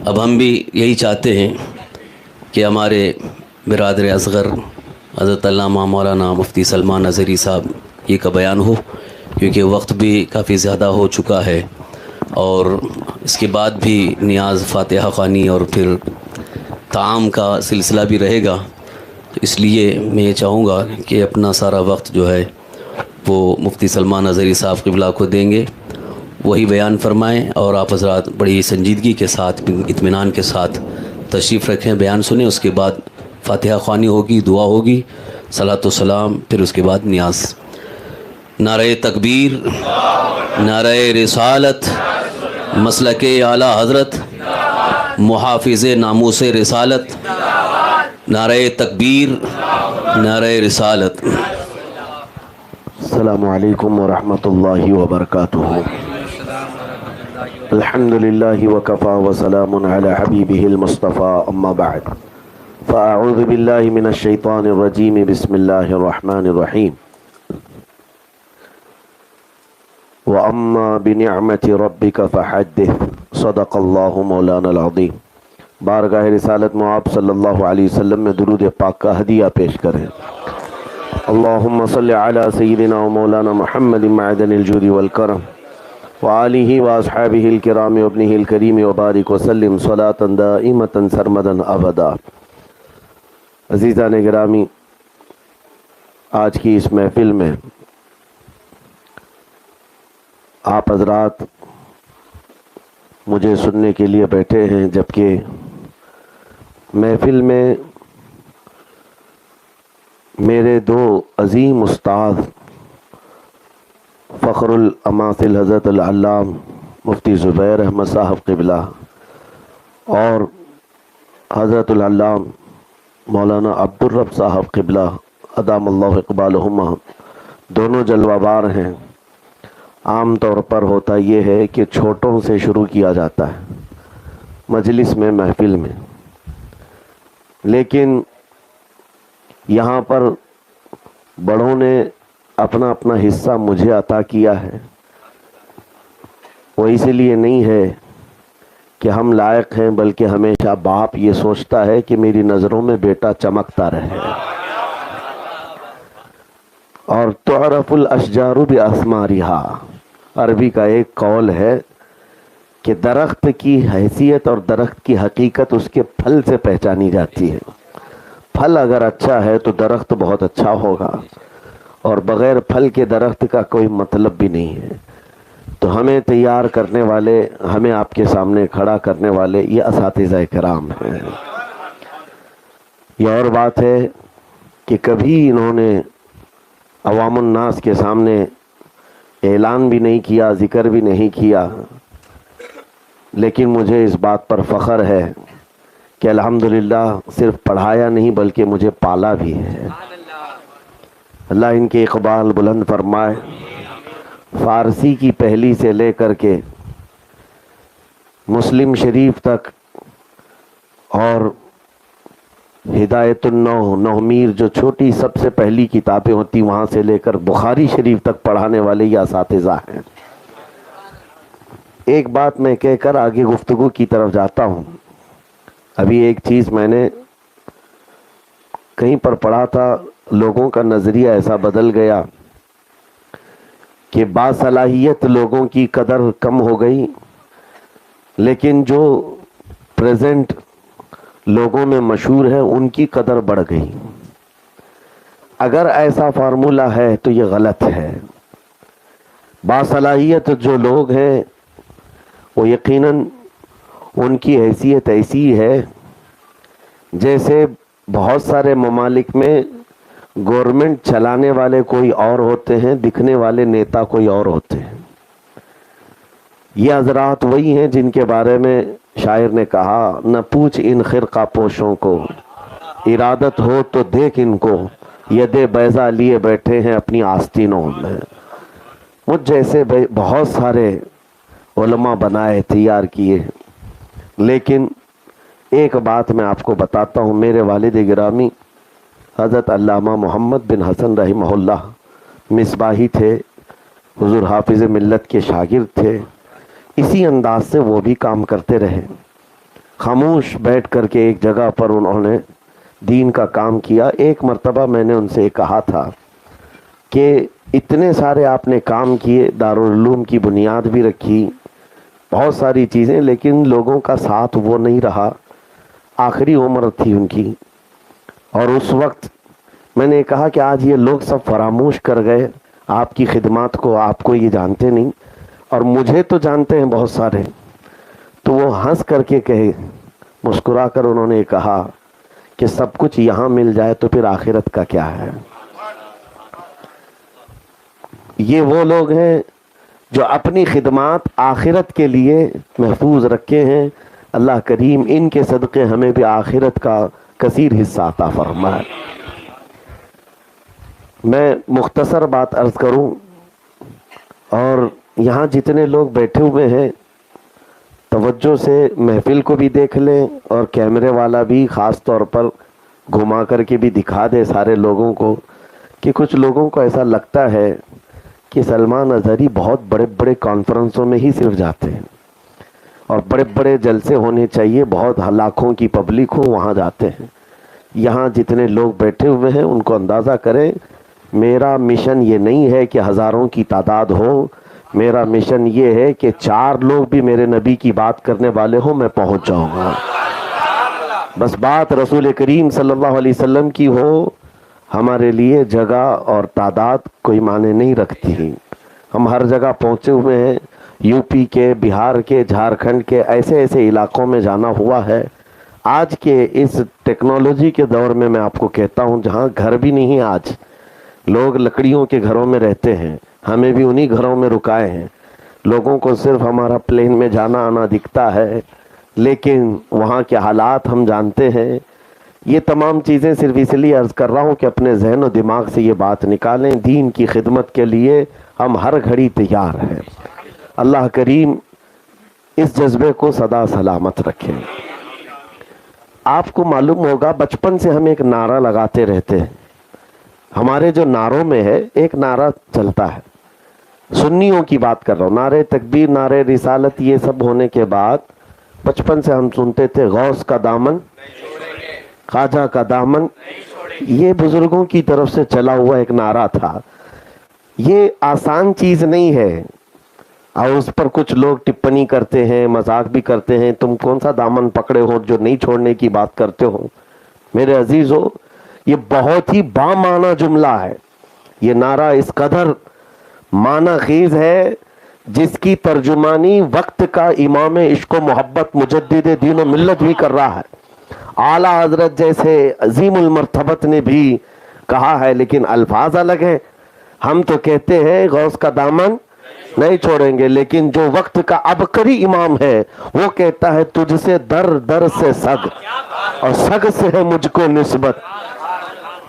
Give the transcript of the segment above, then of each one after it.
اب ہم بھی یہی چاہتے ہیں کہ ہمارے برادر اصغر حضرت علامہ مولانا مفتی سلمان نظری صاحب یہ کا بیان ہو، کیونکہ وقت بھی کافی زیادہ ہو چکا ہے اور اس کے بعد بھی نیاز فاتحہ خوانی اور پھر طعام کا سلسلہ بھی رہے گا. تو اس لیے میں یہ چاہوں گا کہ اپنا سارا وقت جو ہے وہ مفتی سلمان نظری صاحب قبلہ کو دیں گے، وہی بیان فرمائیں اور آپ حضرات بڑی سنجیدگی کے ساتھ اطمینان کے ساتھ تشریف رکھیں، بیان سنیں. اس کے بعد فاتحہ خوانی ہوگی، دعا ہوگی، صلاۃ و سلام، پھر اس کے بعد نیاز. نعرہ تکبیر، نعرہ رسالت، مسلک اعلیٰ حضرت، محافظ ناموس رسالت، نعرہ تکبیر، نعرہ رسالت. السلام علیکم ورحمۃ اللہ وبرکاتہ. الحمد للہ وکفا وسلام علی حبیبہ المصطفیٰ، اما بعد فاعوذ باللہ من الشیطان الرجیم، بسم اللہ الرحمن الرحیم. وَأَمَّا بِنِعْمَةِ رَبِّكَ فَحَدِّثْ، صدق اللہ مولانا العظیم. بارگاہ رسالت میں آپ صلی اللہ علیہ وسلم میں درود پاک کا ہدیہ پیش کریں. اللہم صلی علی سیدنا و مولانا محمد معدن الجود والکرم وآلہ واصحابہ الکرام وابنہ الکریم وبارک وسلم صلاة دائمة سرمدا ابدا. عزیزان گرامی، آج کی اس محفل میں آپ حضرات مجھے سننے کے لیے بیٹھے ہیں، جبکہ محفل میں میرے دو عظیم استاد فخر الاماثل حضرت العلام مفتی زبیر احمد صاحب قبلہ اور حضرت العلام مولانا عبدالرب صاحب قبلہ ادام اللہ اقبالہما دونوں جلوہ بار ہیں. عام طور پر ہوتا یہ ہے کہ چھوٹوں سے شروع کیا جاتا ہے مجلس میں، محفل میں، لیکن یہاں پر بڑوں نے اپنا اپنا حصہ مجھے عطا کیا ہے. وہ اس لیے نہیں ہے کہ ہم لائق ہیں، بلکہ ہمیشہ باپ یہ سوچتا ہے کہ میری نظروں میں بیٹا چمکتا رہے. اور تعرف الاشجار باسمارہا، عربی کا ایک قول ہے کہ درخت کی حیثیت اور درخت کی حقیقت اس کے پھل سے پہچانی جاتی ہے. پھل اگر اچھا ہے تو درخت بہت اچھا ہوگا، اور بغیر پھل کے درخت کا کوئی مطلب بھی نہیں ہے. تو ہمیں تیار کرنے والے، ہمیں آپ کے سامنے کھڑا کرنے والے یہ اساتذہ کرام ہیں. یہ اور بات ہے کہ کبھی انہوں نے عوام الناس کے سامنے اعلان بھی نہیں کیا، ذکر بھی نہیں کیا، لیکن مجھے اس بات پر فخر ہے کہ الحمدللہ صرف پڑھایا نہیں بلکہ مجھے پالا بھی ہے. اللہ ان کے اقبال بلند فرمائے. فارسی کی پہلی سے لے کر کے مسلم شریف تک اور ہدایت النو، نومیر جو چھوٹی سب سے پہلی کتابیں ہوتی وہاں سے لے کر بخاری شریف تک پڑھانے والے یہ اساتذہ ہیں. ایک بات میں کہہ کر آگے گفتگو کی طرف جاتا ہوں. ابھی ایک چیز میں نے کہیں پر پڑھا تھا، لوگوں کا نظریہ ایسا بدل گیا کہ باصلاحیت لوگوں کی قدر کم ہو گئی، لیکن جو پریزنٹ لوگوں میں مشہور ہے ان کی قدر بڑھ گئی. اگر ایسا فارمولہ ہے تو یہ غلط ہے. باصلاحیت جو لوگ ہیں وہ یقیناً ان کی حیثیت ایسی ہے جیسے بہت سارے ممالک میں گورنمنٹ چلانے والے کوئی اور ہوتے ہیں، دکھنے والے نیتا کوئی اور ہوتے ہیں. یہ حضرات وہی ہیں جن کے بارے میں شاعر نے کہا، نہ پوچھ ان خرقہ پوشوں کو، ارادت ہو تو دیکھ ان کو، ید بیضا لیے بیٹھے ہیں اپنی آستینوں میں. مجھ جیسے بہت سارے علماء بنائے، تیار کیے، لیکن ایک بات میں آپ کو بتاتا ہوں. میرے والد گرامی حضرت علامہ محمد بن حسن رحمہ اللہ مصباحی تھے، حضور حافظ ملت کے شاگرد تھے. اسی انداز سے وہ بھی کام کرتے رہے. خاموش بیٹھ کر کے ایک جگہ پر انہوں نے دین کا کام کیا. ایک مرتبہ میں نے ان سے کہا تھا کہ اتنے سارے آپ نے کام کیے, دارالعلوم کی بنیاد بھی رکھی, بہت ساری چیزیں, لیکن لوگوں کا ساتھ وہ نہیں رہا. آخری عمر تھی ان کی, اور اس وقت میں نے کہا کہ آج یہ لوگ سب فراموش کر گئے آپ کی خدمات کو, آپ کو یہ جانتے نہیں, اور مجھے تو جانتے ہیں بہت سارے. تو وہ ہنس کر کے کہے, مسکرا کر انہوں نے کہا کہ سب کچھ یہاں مل جائے تو پھر آخرت کا کیا ہے. یہ وہ لوگ ہیں جو اپنی خدمات آخرت کے لیے محفوظ رکھے ہیں. اللہ کریم ان کے صدقے ہمیں بھی آخرت کا کثیر حصہ عطا فرمائے. میں مختصر بات عرض کروں, اور یہاں جتنے لوگ بیٹھے ہوئے ہیں توجہ سے محفل کو بھی دیکھ لیں, اور کیمرے والا بھی خاص طور پر گھما کر کے بھی دکھا دے سارے لوگوں کو, کہ کچھ لوگوں کو ایسا لگتا ہے کہ سلمان اظہری بہت بڑے بڑے کانفرنسوں میں ہی صرف جاتے ہیں, اور بڑے بڑے جلسے ہونے چاہیے, بہت لاکھوں کی پبلک ہو وہاں جاتے ہیں. یہاں جتنے لوگ بیٹھے ہوئے ہیں ان کو اندازہ کریں, میرا مشن یہ نہیں ہے کہ ہزاروں کی تعداد ہو, میرا مشن یہ ہے کہ 4 لوگ بھی میرے نبی کی بات کرنے والے ہوں, میں پہنچ جاؤں گا. بس بات رسول کریم صلی اللہ علیہ وسلم کی ہو, ہمارے لیے جگہ اور تعداد کوئی معنی نہیں رکھتی. ہم ہر جگہ پہنچے ہوئے ہیں, یو پی کے, بہار کے, جھارکھنڈ کے, ایسے ایسے علاقوں میں جانا ہوا ہے. آج کے اس ٹیکنالوجی کے دور میں آپ کو کہتا ہوں, جہاں گھر بھی نہیں, آج لوگ لکڑیوں کے گھروں میں رہتے ہیں, ہمیں بھی انہی گھروں میں رکائے ہیں. لوگوں کو صرف ہمارا پلین میں جانا آنا دکھتا ہے, لیکن وہاں کے حالات ہم جانتے ہیں. یہ تمام چیزیں صرف اس لیے عرض کر رہا ہوں کہ اپنے ذہن و دماغ سے یہ بات نکالیں, دین کی خدمت کے لیے ہم ہر گھڑی تیار ہیں. اللہ کریم اس جذبے کو سدا سلامت رکھے. آپ کو معلوم ہوگا بچپن سے ہم ایک نعرہ لگاتے رہتے ہیں. ہمارے جو نعروں میں ہے ایک نعرہ چلتا ہے, سنیوں کی بات کر رہا ہوں, نعرے تکبیر, نعرے رسالت, یہ سب ہونے کے بعد بچپن سے ہم سنتے تھے غوث کا دامن, خواجہ کا دامن. یہ بزرگوں کی طرف سے چلا ہوا ایک نعرہ تھا. یہ آسان چیز نہیں ہے, اور اس پر کچھ لوگ ٹپنی کرتے ہیں, مذاق بھی کرتے ہیں, تم کون سا دامن پکڑے ہو جو نہیں چھوڑنے کی بات کرتے ہو. میرے عزیزو, یہ بہت ہی بامعنی جملہ ہے. یہ نعرہ اس قدر معنی خیز ہے جس کی ترجمانی وقت کا امام عشق و محبت مجدد دین و ملت بھی کر رہا ہے. اعلیٰ حضرت جیسے عظیم المرتبت نے بھی کہا ہے, لیکن الفاظ الگ ہیں. ہم تو کہتے ہیں غوث کا دامن نہیں چھوڑیں گے, لیکن جو وقت کا عبقری امام ہے وہ کہتا ہے تجھ سے در در سے سگ, اور سگ سے ہے مجھ کو نسبت,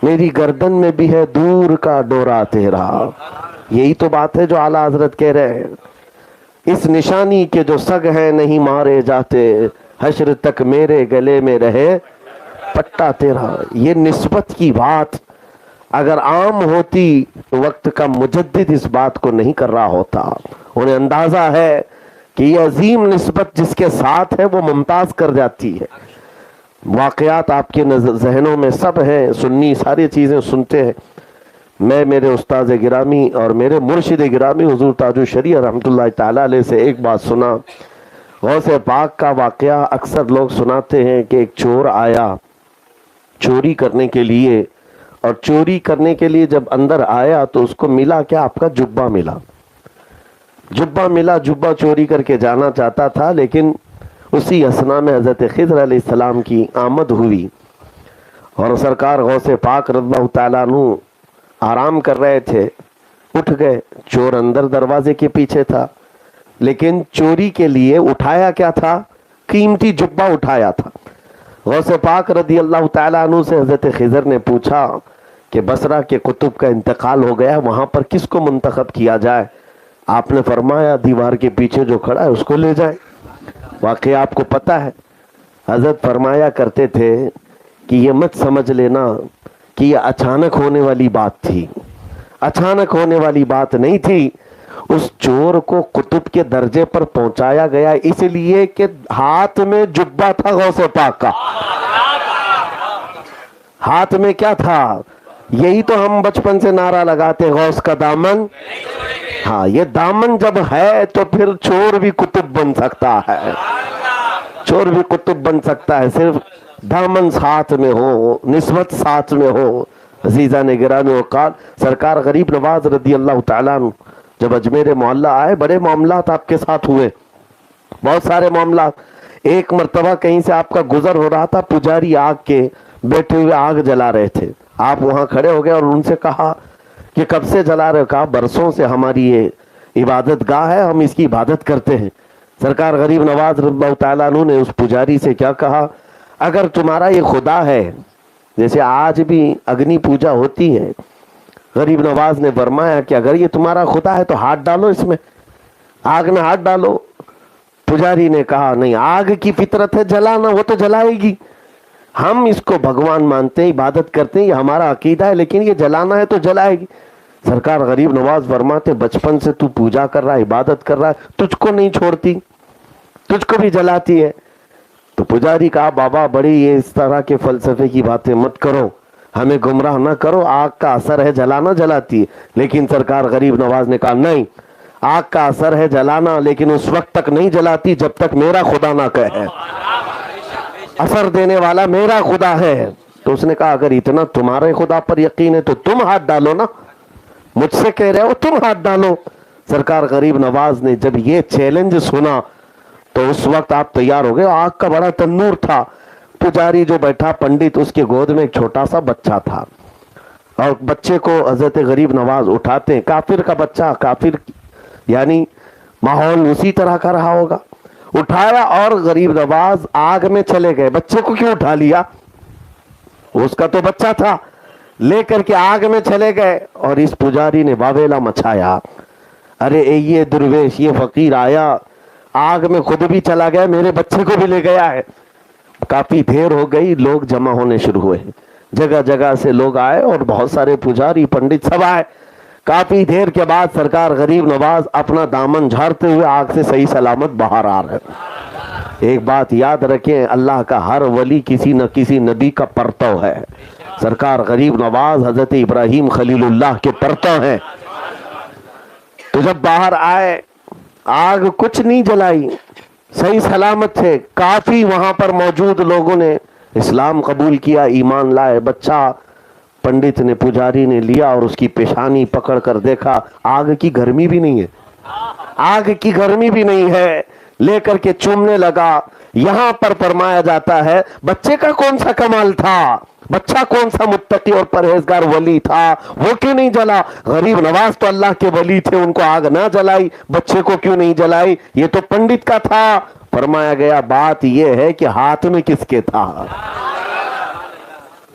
میری گردن میں بھی ہے دور کا ڈورا تیرا. یہی تو بات ہے جو اعلیٰ حضرت کہہ رہے ہیں. اس نشانی کے جو سگ ہیں نہیں مارے جاتے, حشر تک میرے گلے میں رہے پٹا تیرا. یہ نسبت کی بات اگر عام ہوتی تو وقت کا مجدد اس بات کو نہیں کر رہا ہوتا. انہیں اندازہ ہے کہ یہ عظیم نسبت جس کے ساتھ ہے وہ ممتاز کر جاتی ہے. واقعات آپ کے ذہنوں میں سب ہیں, سنی ساری چیزیں سنتے ہیں. میں میرے استاذ گرامی اور میرے مرشد گرامی حضور تاج الشریعہ رحمۃ اللہ تعالیٰ علیہ سے ایک بات سنا. غوث پاک کا واقعہ اکثر لوگ سناتے ہیں کہ ایک چور آیا چوری کرنے کے لیے, اور چوری کرنے کے لیے جب اندر آیا تو اس کو ملا کیا, آپ کا جبہ ملا. جبہ ملا, جبہ چوری کر کے جانا چاہتا تھا, لیکن اسی اسنا میں حضرت خضر علیہ السلام کی آمد ہوئی, اور سرکار غوث پاک رضی اللہ تعالیٰ عنہ آرام کر رہے تھے. اٹھ گئے, چور اندر دروازے کے پیچھے تھا, لیکن چوری کے لیے اٹھایا کیا تھا, قیمتی جبہ اٹھایا تھا. غوث پاک رضی اللہ تعالیٰ عنہ سے حضرت خضر نے پوچھا کہ بصرہ کے قطب کا انتقال ہو گیا, وہاں پر کس کو منتخب کیا جائے؟ آپ نے فرمایا دیوار کے پیچھے جو کھڑا ہے اس کو لے جائے. واقعہ آپ کو پتہ ہے, حضرت فرمایا کرتے تھے کہ یہ مت سمجھ لینا کہ یہ اچانک ہونے والی بات تھی. اچانک ہونے والی بات نہیں تھی. اس چور کو قطب کے درجے پر پہنچایا گیا اس لیے کہ ہاتھ میں جبہ تھا غوث پاک کا. ہاتھ میں کیا تھا؟ یہی تو ہم بچپن سے نعرہ لگاتے، غوث کا دامن. ہاں، یہ دامن جب ہے تو پھر چور بھی قطب بن سکتا ہے، چور بھی قطب بن سکتا ہے، صرف دامن ساتھ میں ہو، نسبت ساتھ میں ہو. عزیزان گرامی اوقات، سرکار غریب نواز رضی اللہ تعالیٰ عنہ جب اجمیر معلیٰ آئے، بڑے معاملات آپ کے ساتھ ہوئے، بہت سارے معاملات. ایک مرتبہ کہیں سے آپ کا گزر ہو رہا تھا، پجاری آگ کے بیٹھے ہوئے آگ جلا رہے تھے. آپ وہاں کھڑے ہو گئے اور ان سے کہا کہ کب سے جلا رہے ہو؟ کہا برسوں سے ہماری یہ عبادت گاہ ہے، ہم اس کی عبادت کرتے ہیں. سرکار غریب نواز رضی اللہ تعالیٰ عنہ نے اس پجاری سے کیا کہا؟ اگر تمہارا یہ خدا ہے، جیسے آج بھی اگنی پوجا ہوتی ہے، غریب نواز نے فرمایا کہ اگر یہ تمہارا خدا ہے تو ہاتھ ڈالو اس میں، آگ میں ہاتھ ڈالو. پجاری نے کہا نہیں، آگ کی فطرت ہے جلانا، وہ تو جلائے گی. ہم اس کو بھگوان مانتے ہیں، عبادت کرتے ہیں، یہ ہمارا عقیدہ ہے، لیکن یہ جلانا ہے تو جلائے گی. سرکار غریب نواز فرماتے بچپن سے تو پوجا کر رہا ہے، عبادت کر رہا ہے، تجھ کو نہیں چھوڑتی، تجھ کو بھی جلاتی ہے. تو پجاری کہا بابا بڑی یہ اس طرح کے فلسفے کی باتیں مت کرو، ہمیں گمراہ نہ کرو، آگ کا اثر ہے جلانا، جلاتی ہے. لیکن سرکار غریب نواز نے کہا نہیں، آگ کا اثر ہے جلانا، لیکن اس وقت تک نہیں جلاتی جب تک میرا خدا نہ کہے. اثر دینے والا میرا خدا ہے. تو اس نے کہا اگر اتنا تمہارے خدا پر یقین ہے تو تم ہاتھ ڈالو نا، مجھ سے کہہ رہے ہو تم ہاتھ ڈالو. سرکار غریب نواز نے جب یہ چیلنج سنا تو اس وقت آپ تیار ہو گئے. آگ کا بڑا تنور تھا. پجاری جو بیٹھا پنڈت، اس کے گود میں ایک چھوٹا سا بچہ تھا، اور بچے کو حضرت غریب نواز اٹھاتے ہیں. کافر کا بچہ، کافر یعنی ماحول اسی طرح کا رہا ہوگا. اٹھایا اور غریب نواز آگ میں چلے گئے. بچے کو کیوں اٹھا لیا؟ اس کا تو بچہ تھا. لے کر کے آگ میں چلے گئے اور اس پجاری نے واویلا مچایا. ارے یہ درویش، یہ فقیر آیا، آگ میں خود بھی چلا گیا، میرے بچے کو بھی لے گیا ہے. کافی دیر ہو گئی، لوگ جمع ہونے شروع ہوئے، جگہ جگہ سے لوگ آئے اور بہت سارے پجاری پنڈت سب آئے. کافی دیر کے بعد سرکار غریب نواز اپنا دامن جھاڑتے ہوئے آگ سے صحیح سلامت باہر آ رہے. ایک بات یاد رکھیں، اللہ کا ہر ولی کسی نہ کسی نبی کا پرتو ہے. سرکار غریب نواز حضرت ابراہیم خلیل اللہ کے پرتو ہیں. تو جب باہر آئے، آگ کچھ نہیں جلائی، صحیح سلامت تھے. کافی وہاں پر موجود لوگوں نے اسلام قبول کیا، ایمان لائے. بچہ پنڈت نے، پجاری نے لیا اور اس کی پیشانی پکڑ کر دیکھا، آگ کی گرمی بھی نہیں ہے، آگ کی گرمی بھی نہیں ہے. لے کر کے چومنے لگا. یہاں پر فرمایا جاتا ہے بچے کا کون سا کمال تھا، بچہ کون سا متقی اور پرہیزگار ولی تھا، وہ کیوں نہیں جلا؟ غریب نواز تو اللہ کے ولی تھے، ان کو آگ نہ جلائی، بچے کو کیوں نہیں جلائی؟ یہ تو پنڈت کا تھا. فرمایا گیا بات یہ ہے کہ ہاتھ میں کس کے تھا؟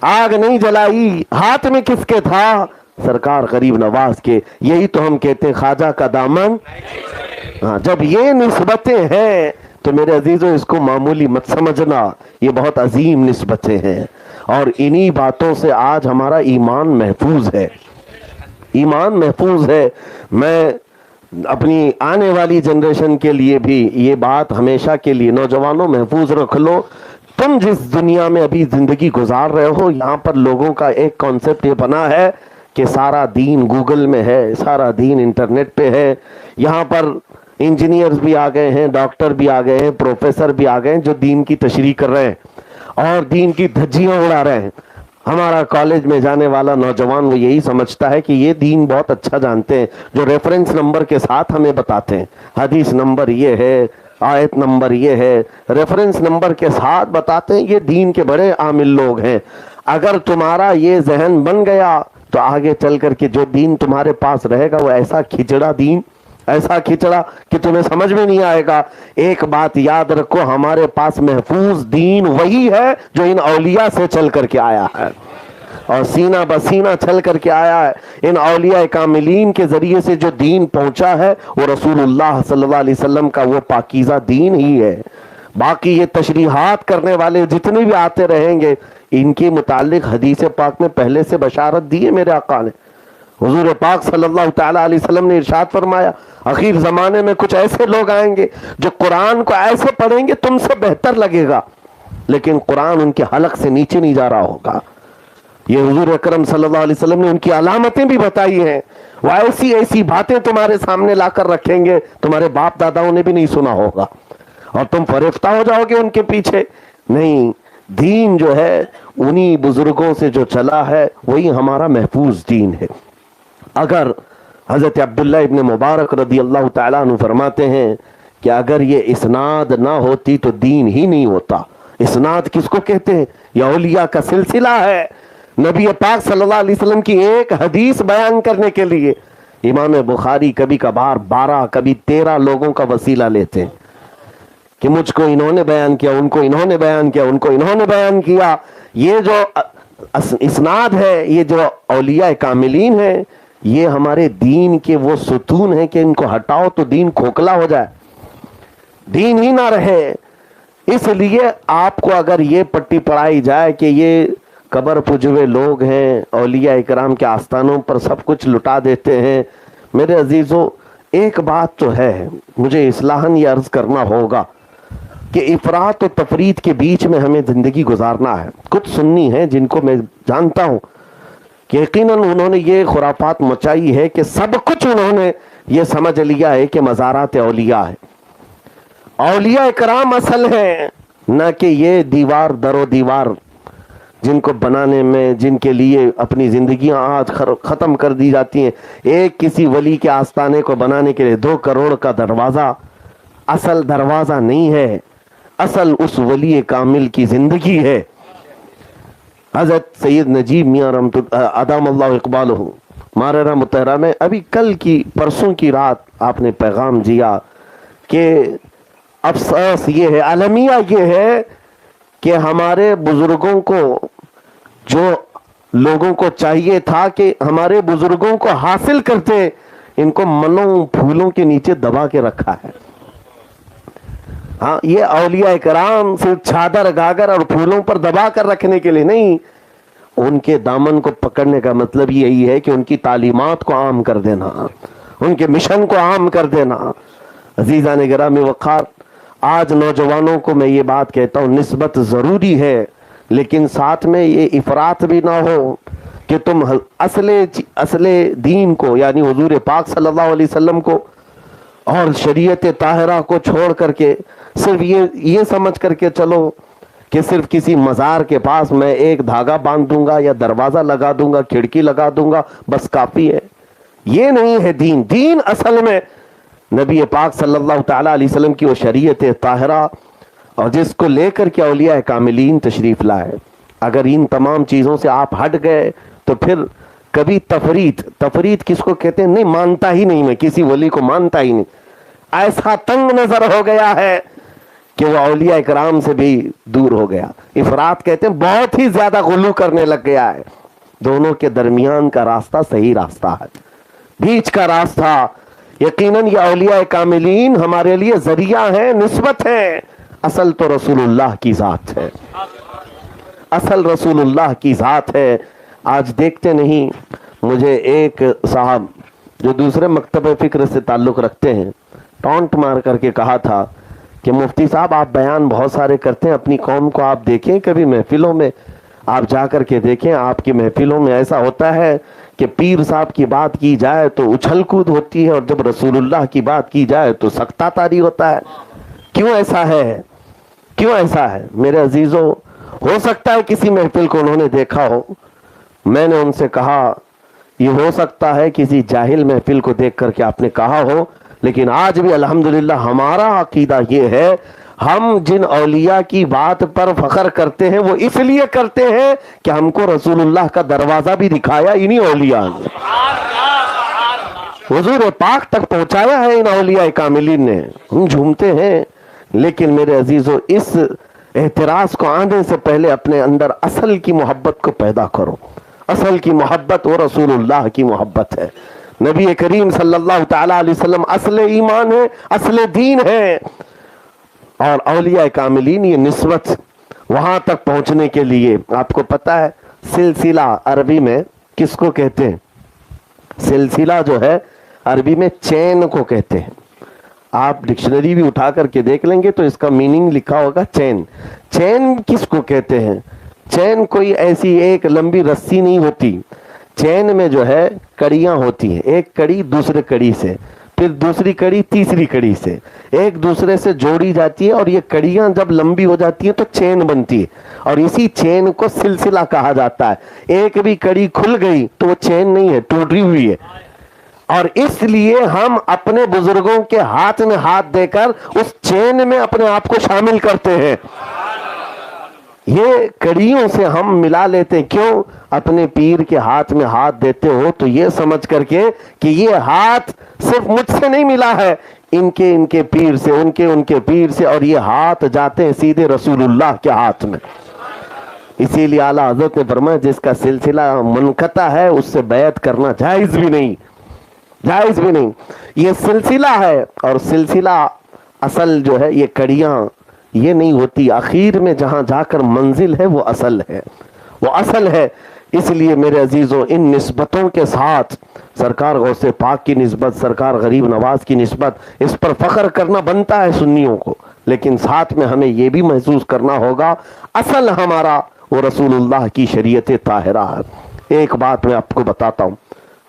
آگ نہیں جلائی، ہاتھ میں کس کے تھا؟ سرکار غریب نواز کے. یہی تو ہم کہتے ہیں خواجہ کا دامن. ہاں، جب یہ نسبتیں ہیں تو میرے عزیزوں اس کو معمولی مت سمجھنا، یہ بہت عظیم نسبتیں ہیں. اور انہی باتوں سے آج ہمارا ایمان محفوظ ہے، ایمان محفوظ ہے. میں اپنی آنے والی جنریشن کے لیے بھی یہ بات ہمیشہ کے لیے، نوجوانوں محفوظ رکھ لو. تم جس دنیا میں ابھی زندگی گزار رہے ہو، یہاں پر لوگوں کا ایک کانسیپٹ یہ بنا ہے کہ سارا دین گوگل میں ہے، سارا دین انٹرنیٹ پہ ہے. یہاں پر انجینئرز بھی آ گئے ہیں، ڈاکٹر بھی آ گئے ہیں، پروفیسر بھی آ گئے ہیں جو دین کی تشریح کر رہے ہیں اور دین کی دھجیاں اڑا رہے ہیں. ہمارا کالج میں جانے والا نوجوان وہ یہی سمجھتا ہے کہ یہ دین بہت اچھا جانتے ہیں، جو ریفرنس نمبر کے ساتھ ہمیں بتاتے ہیں، حدیث نمبر یہ ہے، آیت نمبر یہ ہے، ریفرنس نمبر کے ساتھ بتاتے ہیں. یہ دین کے بڑے عامل لوگ ہیں. اگر تمہارا یہ ذہن بن گیا تو آگے چل کر کے جو دین تمہارے پاس رہے گا وہ ایسا کھچڑا دین، ایسا کھچڑا کہ تمہیں سمجھ میں نہیں آئے گا. ایک بات یاد رکھو، ہمارے پاس محفوظ دین وہی ہے جو ان اولیاء سے چل کر کے آیا ہے اور سینہ بسینہ چل کر کے آیا ہے. ان اولیاء کاملین کے ذریعے سے جو دین پہنچا ہے وہ رسول اللہ صلی اللہ علیہ وسلم کا وہ پاکیزہ دین ہی ہے. باقی یہ تشریحات کرنے والے جتنے بھی آتے رہیں گے، ان کے متعلق حدیث پاک میں پہلے سے بشارت دی ہے میرے آقا نے. حضور پاک صلی اللہ تعالیٰ علیہ وسلم نے ارشاد فرمایا آخر زمانے میں کچھ ایسے لوگ آئیں گے جو قرآن کو ایسے پڑھیں گے تم سے بہتر لگے گا، لیکن قرآن ان کے حلق سے نیچے نہیں جا رہا ہوگا۔ یہ حضور اکرم صلی اللہ علیہ وسلم نے ان کی علامتیں بھی بتائی ہیں، وہ ایسی ایسی باتیں تمہارے سامنے لا کر رکھیں گے تمہارے باپ داداؤں نے بھی نہیں سنا ہوگا، اور تم فریفتہ ہو جاؤ گے ان کے پیچھے۔ نہیں، دین جو ہے انہی بزرگوں سے جو چلا ہے وہی ہمارا محفوظ دین ہے۔ اگر حضرت عبداللہ ابن مبارک رضی اللہ تعالیٰ عنہ فرماتے ہیں کہ اگر یہ اسناد نہ ہوتی تو دین ہی نہیں ہوتا۔ اسناد کس کو کہتے ہیں؟ یہ اولیاء کا سلسلہ ہے۔ نبی پاک صلی اللہ علیہ وسلم کی ایک حدیث بیان کرنے کے لیے امام بخاری کبھی کبھار 12 کبھی 13 لوگوں کا وسیلہ لیتے ہیں کہ مجھ کو انہوں نے بیان کیا، ان کو انہوں نے بیان کیا، ان کو انہوں نے بیان کیا۔ یہ جو اسناد ہے، یہ جو اولیاء کاملین ہیں، یہ ہمارے دین کے وہ ستون ہیں کہ ان کو ہٹاؤ تو دین کھوکھلا ہو جائے، دین ہی نہ رہے۔ اس لیے آپ کو اگر یہ پٹی پڑھائی جائے کہ یہ قبر پجوے لوگ ہیں، اولیاء اکرام کے آستانوں پر سب کچھ لٹا دیتے ہیں، میرے عزیزو ایک بات تو ہے، مجھے اصلاحاً یہ عرض کرنا ہوگا کہ افراط و تفریط کے بیچ میں ہمیں زندگی گزارنا ہے۔ کچھ سنی ہیں جن کو میں جانتا ہوں کہ یقیناً انہوں نے یہ خرافات مچائی ہے کہ سب کچھ انہوں نے یہ سمجھ لیا ہے کہ مزارات اولیاء ہے۔ اولیاء کرام اصل ہیں، نہ کہ یہ دیوار در و دیوار جن کو بنانے میں، جن کے لیے اپنی زندگیاں آج ختم کر دی جاتی ہیں۔ ایک کسی ولی کے آستانے کو بنانے کے لیے 2 کروڑ کا دروازہ اصل دروازہ نہیں ہے، اصل اس ولی کامل کی زندگی ہے۔ حضرت سید نجیب میاں رحمۃ ادام اللہ اقبالہ ماررہ مطہرہ میں ابھی کل کی پرسوں کی رات آپ نے پیغام دیا کہ افسوس یہ ہے، المیہ یہ ہے کہ ہمارے بزرگوں کو، جو لوگوں کو چاہیے تھا کہ ہمارے بزرگوں کو حاصل کرتے، ان کو منوں پھولوں کے نیچے دبا کے رکھا ہے۔ ہاں، یہ اولیاء کرام صرف چادر گاگر اور پھولوں پر دبا کر رکھنے کے لیے نہیں، ان کے دامن کو پکڑنے کا مطلب یہی ہے کہ ان کی تعلیمات کو عام کر دینا، ان کے مشن کو عام کر دینا۔ عزیزان گرامی وقار، آج نوجوانوں کو میں یہ بات کہتا ہوں، نسبت ضروری ہے لیکن ساتھ میں یہ افراط بھی نہ ہو کہ تم اصل دین کو یعنی حضور پاک صلی اللہ علیہ وسلم کو اور شریعت طاہرہ کو چھوڑ کر کے صرف یہ سمجھ کر کے چلو کہ صرف کسی مزار کے پاس میں ایک دھاگا باندھ دوں گا یا دروازہ لگا دوں گا، کھڑکی لگا دوں گا، بس کافی ہے۔ یہ نہیں ہے دین۔ دین اصل میں نبی پاک صلی اللہ تعالیٰ علیہ وسلم کی وہ شریعت طاہرہ اور جس کو لے کر کے اولیاء کاملین تشریف لائے۔ اگر ان تمام چیزوں سے آپ ہٹ گئے تو پھر کبھی تفریط کس کو کہتے ہیں؟ نہیں مانتا ہی نہیں، میں کسی ولی کو مانتا ہی نہیں، ایسا تنگ نظر ہو گیا ہے کہ وہ اولیاء کرام سے بھی دور ہو گیا۔ افراط کہتے ہیں بہت ہی زیادہ غلو کرنے لگ گیا ہے۔ دونوں کے درمیان کا راستہ صحیح راستہ ہے، بیچ کا راستہ۔ یقیناً یہ اولیاء کاملین ہمارے لیے ذریعہ ہیں، نسبت ہے، اصل تو رسول اللہ کی ذات ہے، اصل رسول اللہ کی ذات ہے۔ آج دیکھتے نہیں، مجھے ایک صاحب جو دوسرے مکتب فکر سے تعلق رکھتے ہیں ٹونٹ مار کر کے کہا تھا کہ مفتی صاحب آپ بیان بہت سارے کرتے ہیں، اپنی قوم کو آپ دیکھیں، کبھی محفلوں میں آپ جا کر کے دیکھیں، آپ کی محفلوں میں ایسا ہوتا ہے کہ پیر صاحب کی بات کی جائے تو اچھل کود ہوتی ہے اور جب رسول اللہ کی بات کی جائے تو سکتہ طاری ہوتا ہے۔ کیوں ایسا ہے؟ کیوں ایسا ہے میرے عزیزوں؟ ہو سکتا ہے کسی محفل کو انہوں نے دیکھا ہو، میں نے ان سے کہا یہ ہو سکتا ہے کسی جاہل محفل کو دیکھ کر کے آپ نے کہا ہو، لیکن آج بھی الحمدللہ ہمارا عقیدہ یہ ہے، ہم جن اولیاء کی بات پر فخر کرتے ہیں وہ اس لیے کرتے ہیں کہ ہم کو رسول اللہ کا دروازہ بھی دکھایا انہی اولیاء نے، حضور پاک تک پہنچایا ہے ان اولیاء کاملین نے۔ ہم جھومتے ہیں، لیکن میرے عزیزو اس اعتراض کو آنے سے پہلے اپنے اندر اصل کی محبت کو پیدا کرو۔ اصل کی محبت وہ رسول اللہ کی محبت ہے، نبی کریم صلی اللہ تعالیٰ علیہ وسلم اصل ایمان ہے، اصل دین ہے، اور اولیاء کاملین یہ نسبت وہاں تک پہنچنے کے لیے۔ آپ کو پتہ ہے سلسلہ عربی میں کس کو کہتے ہیں؟ سلسلہ جو ہے عربی میں چین کو کہتے ہیں. آپ ڈکشنری بھی اٹھا کر کے دیکھ لیں گے تو اس کا میننگ لکھا ہوگا چین. چین کس کو کہتے ہیں؟ چین کوئی ایسی ایک لمبی رسی نہیں ہوتی. چین میں جو ہے کڑیاں ہوتی ہیں, ایک کڑی دوسرے کڑی سے, پھر دوسری کڑی تیسری کڑی سے ایک دوسرے سے جوڑی جاتی ہے, اور یہ کڑیاں جب لمبی ہو جاتی ہیں تو چین بنتی ہے, اور اسی چین کو سلسلہ کہا جاتا ہے. ایک بھی کڑی کھل گئی تو وہ چین نہیں ہے, ٹوٹی ہوئی ہے. اور اس لیے ہم اپنے بزرگوں کے ہاتھ میں ہاتھ دے کر اس چین میں اپنے آپ کو شامل کرتے ہیں. یہ کڑیوں سے ہم ملا لیتے ہیں. کیوں؟ اپنے پیر کے ہاتھ میں ہاتھ دیتے ہو تو یہ سمجھ کر کے کہ یہ ہاتھ صرف مجھ سے نہیں ملا ہے, ان کے پیر سے, ان کے پیر سے, اور یہ ہاتھ جاتے ہیں سیدھے رسول اللہ کے ہاتھ میں. اسی لیے اعلیٰ حضرت نے فرمایا جس کا سلسلہ منقطع ہے اس سے بیعت کرنا جائز بھی نہیں, جائز بھی نہیں. یہ سلسلہ ہے, اور سلسلہ اصل جو ہے یہ کڑیاں یہ نہیں ہوتی, آخر میں جہاں جا کر منزل ہے وہ اصل ہے, وہ اصل ہے. اس لیے میرے عزیزوں ان نسبتوں کے ساتھ سرکار غوث پاک کی نسبت, سرکار غریب نواز کی نسبت, اس پر فخر کرنا بنتا ہے سنیوں کو, لیکن ساتھ میں ہمیں یہ بھی محسوس کرنا ہوگا اصل ہمارا وہ رسول اللہ کی شریعت طاہرہ ہے. ایک بات میں آپ کو بتاتا ہوں,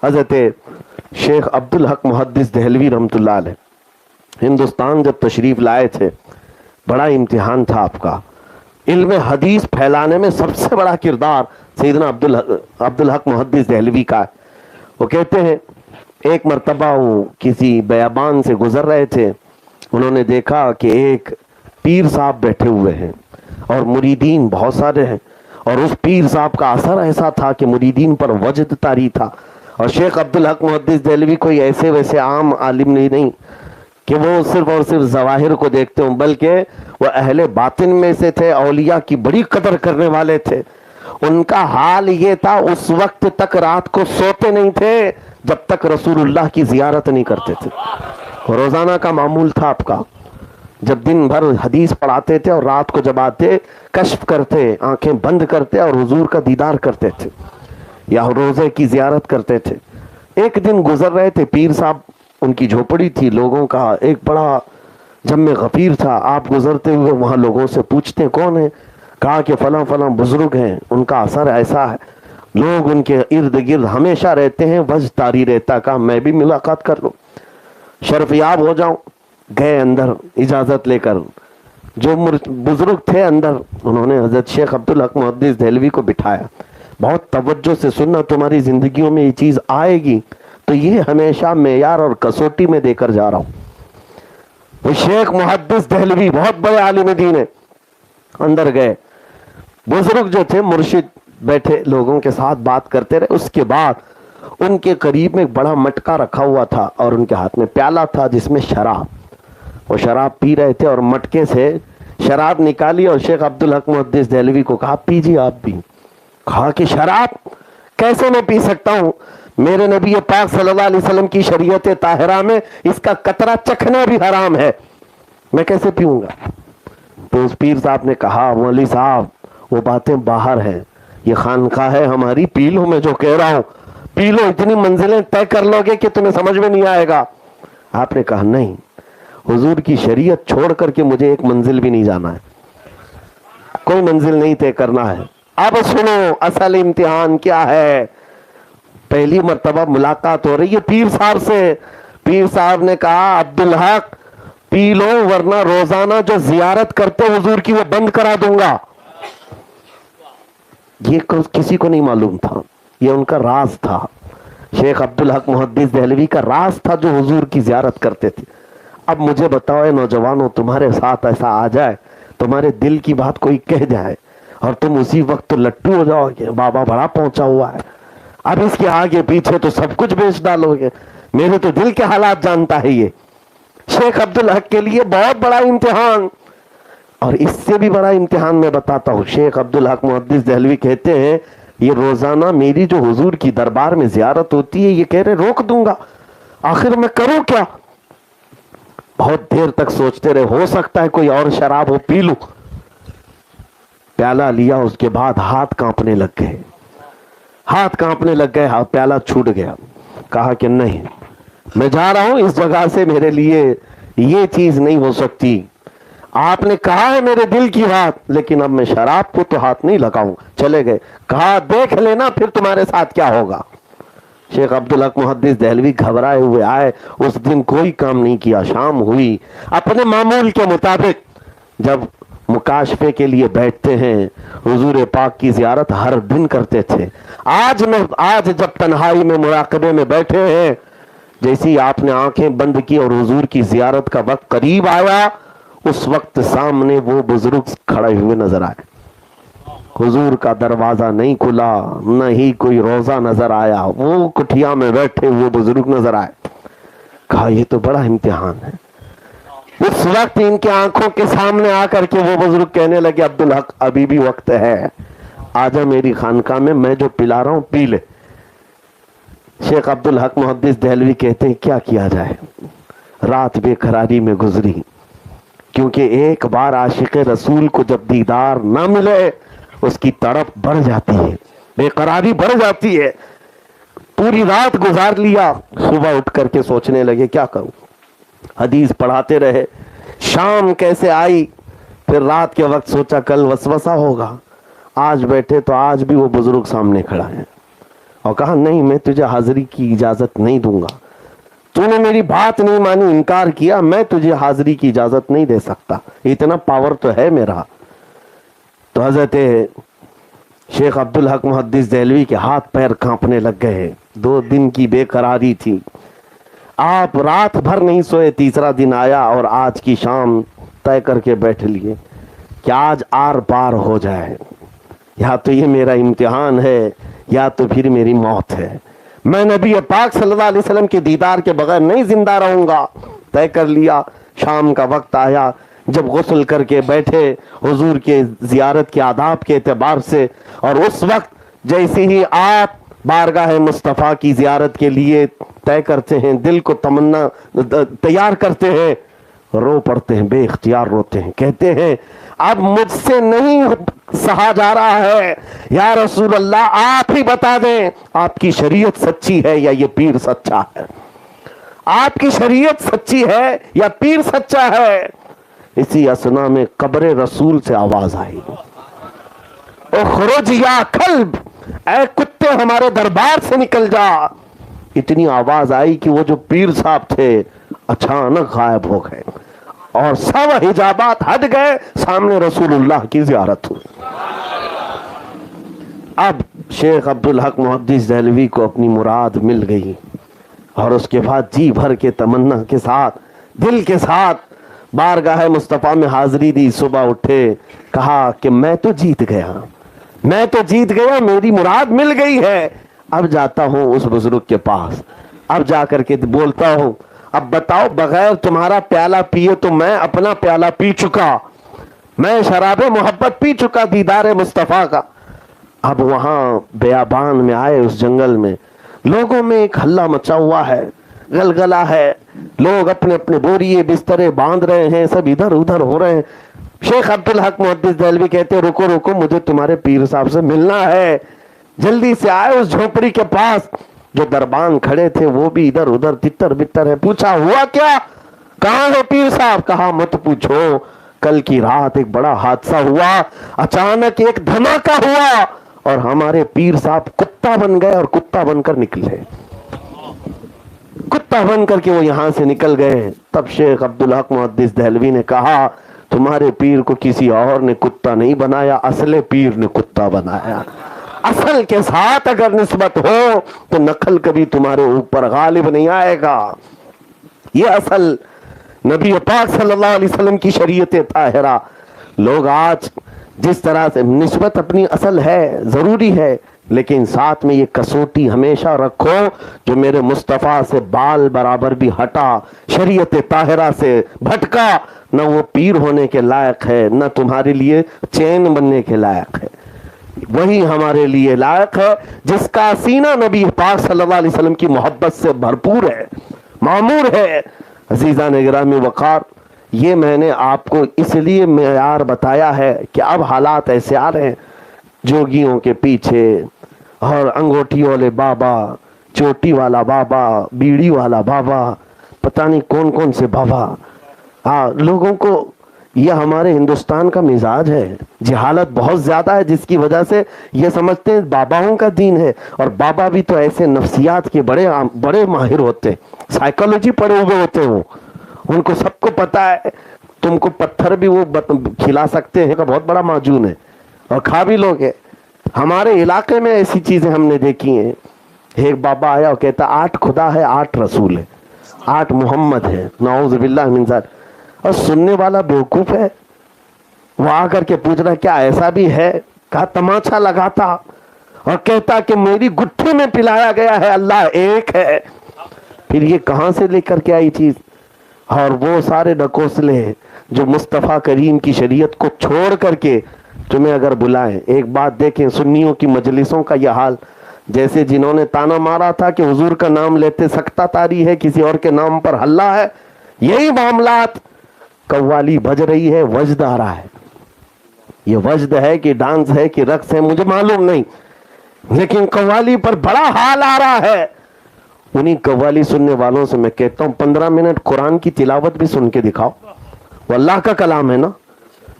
حضرت شیخ عبدالحق محدث دہلوی رحمۃ اللہ علیہ ہندوستان جب تشریف لائے تھے, بڑا امتحان تھا آپ کا. علم حدیث پھیلانے میں سب سے بڑا کردار سیدنا عبدالحق محدث دہلوی کا ہے. وہ کہتے ہیں ایک مرتبہ وہ کسی بیابان سے گزر رہے تھے, انہوں نے دیکھا کہ ایک پیر صاحب بیٹھے ہوئے ہیں اور مریدین بہت سارے ہیں, اور اس پیر صاحب کا اثر ایسا تھا کہ مریدین پر وجد طاری تھا. اور شیخ عبدالحق محدث دہلوی کوئی ایسے ویسے عام عالم نہیں کہ وہ صرف اور صرف ظواہر کو دیکھتے ہوں, بلکہ وہ اہل باطن میں سے تھے, اولیاء کی بڑی قدر کرنے والے تھے. ان کا حال یہ تھا اس وقت تک رات کو سوتے نہیں تھے جب تک رسول اللہ کی زیارت نہیں کرتے تھے. روزانہ کا معمول تھا آپ کا, جب دن بھر حدیث پڑھاتے تھے اور رات کو جب آتے کشف کرتے, آنکھیں بند کرتے اور حضور کا دیدار کرتے تھے یا روزے کی زیارت کرتے تھے. ایک دن گزر رہے تھے, پیر صاحب ان کی جھوپڑی تھی, لوگوں کا ایک بڑا جم غفیر تھا. آپ گزرتے ہوئے وہاں لوگوں سے پوچھتے کون ہیں, کہا کہ فلاں فلاں بزرگ ہیں, ان کا اثر ایسا ہے, لوگ ان کے ارد گرد ہمیشہ رہتے ہیں, وجہ طاری رہتا. کہا میں بھی ملاقات کر لوں, شرف یاب ہو جاؤں. گئے اندر اجازت لے کر, جو بزرگ تھے اندر, انہوں نے حضرت شیخ عبدالحق محدث دہلوی کو بٹھایا. بہت توجہ سے سننا, تمہاری زندگیوں میں یہ چیز آئے گی تو یہ ہمیشہ معیار اور کسوٹی میں دے کر جا رہا ہوں. وہ شیخ محدث دہلوی بہت بڑے عالم دین ہیں. اندر گئے, بزرگ جو تھے مرشد بیٹھے لوگوں کے ساتھ بات کرتے رہے. اس کے بعد ان کے قریب میں ایک بڑا مٹکا رکھا ہوا تھا اور ان کے ہاتھ میں پیالہ تھا جس میں شراب, وہ شراب پی رہے تھے, اور مٹکے سے شراب نکالی اور شیخ عبدالحق محدث دہلوی کو کہا پیجیے آپ بھی. کہا کہ شراب کیسے میں پی سکتا ہوں, میرے نبی پاک صلی اللہ علیہ وسلم کی شریعت طاہرہ میں اس کا قطرہ چکھنا بھی حرام ہے, میں کیسے پیوں گا. تو اس پیر صاحب نے کہا مولوی صاحب وہ باتیں باہر ہیں, یہ خانقاہ ہے ہماری, پی لو, میں جو کہہ رہا ہوں پی لو, اتنی منزلیں طے کر لو گے کہ تمہیں سمجھ میں نہیں آئے گا. آپ نے کہا نہیں, حضور کی شریعت چھوڑ کر کے مجھے ایک منزل بھی نہیں جانا ہے, کوئی منزل نہیں طے کرنا ہے. اب سنو اصل امتحان کیا ہے. پہلی مرتبہ ملاقات ہو رہی ہے پیر صاحب سے. پیر صاحب نے کہا عبدالحق پی لو ورنہ روزانہ جو زیارت کرتے حضور کی وہ بند کرا دوں گا. یہ کسی کو نہیں معلوم تھا, یہ ان کا راز تھا. شیخ عبدالحق محدث دہلوی کا راز تھا جو حضور کی زیارت کرتے تھے. اب مجھے بتاؤ اے نوجوانوں, تمہارے ساتھ ایسا آ جائے, تمہارے دل کی بات کوئی کہہ جائے اور تم اسی وقت تو لٹو ہو جاؤ گے, بابا بڑا پہنچا ہوا ہے, اب اس کے آگے پیچھے تو سب کچھ بیچ ڈالو گے. میرے تو دل کے حالات جانتا ہے یہ. شیخ عبدالحق کے لیے بہت بڑا امتحان, اور اس سے بھی بڑا امتحان میں بتاتا ہوں. شیخ عبدالحق محدث دہلوی کہتے ہیں یہ روزانہ میری جو حضور کی دربار میں زیارت ہوتی ہے یہ کہہ رہے روک دوں گا, آخر میں کروں کیا. بہت دیر تک سوچتے رہے, ہو سکتا ہے کوئی اور شراب ہو پی لوں. پیالہ لیا, اس کے بعد ہاتھ کانپنے لگ گئے, ہاتھ کانپنے لگ گئے, پیالہ چھوٹ گیا. کہا کہ نہیں، میں جا رہا ہوں اس جگہ سے، میرے لیے یہ چیز نہیں ہو سکتی، آپ نے کہا ہے میرے دل کی بات، لیکن اب میں شراب کو تو ہاتھ نہیں لگاؤں. چلے گئے. کہا دیکھ لینا پھر تمہارے ساتھ کیا ہوگا. شیخ عبدالحق محدث دہلوی گھبرائے ہوئے آئے. اس دن کوئی کام نہیں کیا. شام ہوئی، اپنے معمول کے مطابق جب مکاشفے کے لیے بیٹھتے ہیں، حضور پاک کی زیارت ہر دن کرتے تھے. آج جب تنہائی میں مراقبے میں بیٹھے ہیں، جیسی آپ نے آنکھیں بند کی اور حضور کی زیارت کا وقت قریب آیا، اس وقت سامنے وہ بزرگ کھڑے ہوئے نظر آئے. حضور کا دروازہ نہیں کھلا، نہ ہی کوئی روزہ نظر آیا، وہ کٹھیا میں بیٹھے ہوئے بزرگ نظر آئے. کہا یہ تو بڑا امتحان ہے. اس وقت ان کے آنکھوں کے سامنے آ کر کے وہ بزرگ کہنے لگے عبدالحق ابھی بھی وقت ہے، آجا میری خانقاہ میں جو پلا رہا ہوں پی لے. شیخ عبدالحق محدث دہلوی کہتے ہیں کیا کیا جائے، رات بے قراری میں گزری، کیونکہ ایک بار عاشق رسول کو جب دیدار نہ ملے اس کی تڑپ بڑھ جاتی ہے، بے قراری بڑھ جاتی ہے. پوری رات گزار لیا. صبح اٹھ کر کے سوچنے لگے کیا کروں. حدیث پڑھاتے رہے. شام کیسے آئی، پھر رات کے وقت سوچا کل وسوسہ ہوگا. آج بیٹھے تو آج بھی وہ بزرگ سامنے کھڑا ہے اور کہا نہیں میں تجھے حاضری کی اجازت نہیں دوں گا، تو نے میری بات نہیں مانی، انکار کیا، میں تجھے حاضری کی اجازت نہیں دے سکتا، اتنا پاور تو ہے میرا. تو حضرت شیخ عبدالحق محدث دہلوی کے ہاتھ پیر کانپنے لگ گئے. 2 دن کی بے قراری تھی. آپ رات بھر نہیں سوئے. تیسرا دن آیا اور آج کی شام طے کر کے بیٹھ لیے کہ آج آر پار ہو جائے، یا تو یہ میرا امتحان ہے یا تو پھر میری موت ہے. میں نبی پاک صلی اللہ علیہ وسلم کے دیدار کے بغیر نہیں زندہ رہوں گا. طے کر لیا. شام کا وقت آیا. جب غسل کر کے بیٹھے حضور کے زیارت کے آداب کے اعتبار سے، اور اس وقت جیسے ہی آپ بارگاہ مصطفیٰ کی زیارت کے لیے طے کرتے ہیں، دل کو تمنا تیار کرتے ہیں، رو پڑتے ہیں، بے اختیار روتے ہیں. کہتے ہیں اب مجھ سے نہیں سہا جا رہا ہے، یا رسول اللہ آپ ہی بتا دیں آپ کی شریعت سچی ہے یا یہ پیر سچا ہے، آپ کی شریعت سچی ہے یا پیر سچا ہے. اسی اسنا میں قبر رسول سے آواز آئی، اخرج یا کلب، اے کتے ہمارے دربار سے نکل جا. اتنی آواز آئی کہ وہ جو پیر صاحب تھے اچانک غائب ہو گئے اور سب حجابات ہٹ گئے. سامنے رسول اللہ کی زیارت ہوئی. اب شیخ عبدالحق محدث دہلوی کو اپنی مراد مل گئی، اور اس کے بعد جی بھر کے تمنا کے ساتھ، دل کے ساتھ بارگاہ مصطفیٰ میں حاضری دی. صبح اٹھے، کہا کہ میں تو جیت گیا، میں تو جیت گیا، میری مراد مل گئی ہے. اب جاتا ہوں اس بزرگ کے پاس، اب جا کر کے بولتا ہوں اب بتاؤ بغیر تمہارا پیالہ پیے تو میں اپنا پیالہ پی چکا، میں شراب محبت پی چکا دیدار مصطفیٰ کا. اب وہاں بیابان میں آئے، اس جنگل میں لوگوں میں ایک ہلہ مچا ہوا ہے، گلگلہ ہے، لوگ اپنے اپنے بوریے بسترے باندھ رہے ہیں، سب ادھر ادھر ہو رہے ہیں. شیخ عبدالحق محدث دہلوی کہتے رکو رکو، مجھے تمہارے پیر صاحب سے ملنا ہے. جلدی سے آئے اس جھونپڑی کے پاس. جو دربان کھڑے تھے وہ بھی ادھر ادھر تتر بتر ہے. پوچھا ہوا کیا، کہاں ہے پیر صاحب؟ کہا مت پوچھو، کل کی رات ایک بڑا حادثہ ہوا، اچانک ایک دھماکہ ہوا اور ہمارے پیر صاحب کتا بن گئے اور کتا بن کر نکلے، کتا بن کر کے وہ یہاں سے نکل گئے. تب شیخ عبدالحق محدث دہلوی نے کہا تمہارے پیر کو کسی اور نے کتا نہیں بنایا، اصل پیر نے کتا بنایا. اصل کے ساتھ اگر نسبت ہو تو نقل کبھی تمہارے اوپر غالب نہیں آئے گا. یہ اصل نبی پاک صلی اللہ علیہ وسلم کی شریعت طاہرہ. لوگ آج جس طرح سے نسبت اپنی اصل ہے ضروری ہے، لیکن ساتھ میں یہ کسوٹی ہمیشہ رکھو جو میرے مصطفیٰ سے بال برابر بھی ہٹا، شریعت طاہرہ سے بھٹکا، نہ وہ پیر ہونے کے لائق ہے، نہ تمہارے لیے چین بننے کے لائق ہے. وہی ہمارے لیے لائق ہے جس کا سینہ نبی پاک صلی اللہ علیہ وسلم کی محبت سے بھرپور ہے، معمور ہے. عزیزان گرامی وقار، یہ میں نے آپ کو اس لیے معیار بتایا ہے کہ اب حالات ایسے آ رہے ہیں، جوگیوں کے پیچھے اور انگوٹھی والے بابا چوٹی والا بابا, بیڑی والا بابا, پتہ نہیں کون کون سے بابا. ہاں, لوگوں کو یہ ہمارے ہندوستان کا مزاج ہے, جہالت بہت زیادہ ہے, جس کی وجہ سے یہ سمجھتے ہیں باباؤں کا دین ہے. اور بابا بھی تو ایسے نفسیات کے بڑے ماہر ہوتے ہیں, سائیکالوجی پڑھے ہوئے ہوتے ہیں, ان کو سب کو پتا ہے. تم کو پتھر بھی وہ کھلا سکتے ہیں, کا بہت بڑا معجون ہے, اور کھا بھی لوگ. ہمارے علاقے میں ایسی چیزیں ہم نے دیکھی ہیں. ایک بابا آیا اور کہتا 8 خدا ہے, 8 رسول ہے, 8 محمد ہے, نعوذ باللہ من ذلک. اور سننے والا بیوقوف ہے, وہ آ کر کے پوچھ رہا کیا ایسا بھی ہے؟ کہا تماچا لگاتا اور کہتا کہ میری گٹھی میں پلایا گیا ہے اللہ ایک ہے. پھر یہ کہاں سے لے کر کے آئی چیز؟ اور وہ سارے ڈکوسلے جو مصطفیٰ کریم کی شریعت کو چھوڑ کر کے تمہیں اگر بلائیں. ایک بات دیکھیں, سنیوں کی مجلسوں کا یہ حال, جیسے جنہوں نے تانا مارا تھا کہ حضور کا نام لیتے سکتہ تاری ہے, کسی اور کے نام پر ہلہ ہے, یہی معاملات. قوالی بج رہی ہے, وجد آ رہا ہے. یہ وجد ہے کہ ڈانس ہے کہ رقص ہے مجھے معلوم نہیں, لیکن قوالی پر بڑا حال آ رہا ہے. انہیں قوالی سننے والوں سے میں کہتا ہوں 15 منٹ قرآن کی تلاوت بھی سن کے دکھاؤ. وہ اللہ کا کلام ہے نا,